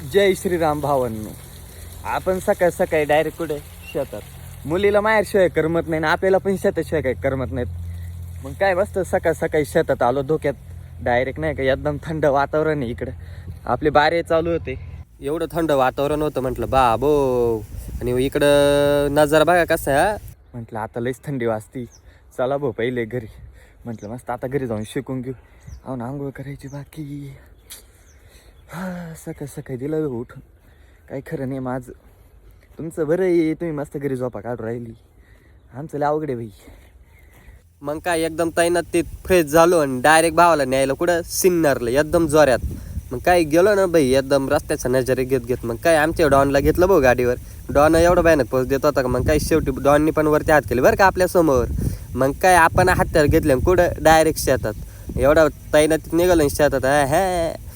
जय श्रीराम भावांनो. आपण सकाळ सकाळी डायरेक्ट कुठे शेतात. मुलीला माहेरशिवाय करमत नाही ना आपल्याला पण शेताशिवाय काही करमत नाहीत. मग काय मस्त सकाळ सकाळी शेतात आलो. धोक्यात डायरेक्ट नाही का एकदम थंड वातावरण आहे इकडं. आपले बारे चालू होते. एवढं थंड वातावरण होतं. म्हटलं बाबो. आणि इकडं नजारा बघा कसा आहे. म्हटलं आता लईच थंडी वाजती. चला भाऊ पहिले घरी. म्हटलं मस्त आता घरी जाऊन शिकून घेऊ. अहो ना आंघोळ करायची बाकी. सकाळ सकाळी दिलं उठून. काही खरं नाही माझं. तुमचं बरं आहे तुम्ही मस्त घरी झोपा काढून राहिली. आमचं लय अवघड आहे भाई. मग काय एकदम तैनात ते फ्रेश झालो आणि डायरेक्ट भावाला न्यायला कुठं सिन्नरला एकदम जोऱ्यात. मग काय गेलो ना भाई एकदम रस्त्याचा नजरे घेत मग काय आमच्या डॉनला घेतलं भाऊ गाडीवर. डॉन एवढं भयानक पोच देत होता का. मग काय शेवटी डॉननी पण वरती हात केले बरं का आपल्यासमोर. मग काय आपण हात्यावर घेतले कुठं डायरेक्ट शेतात. एवढा तैनातीत निघालो शेतात. हा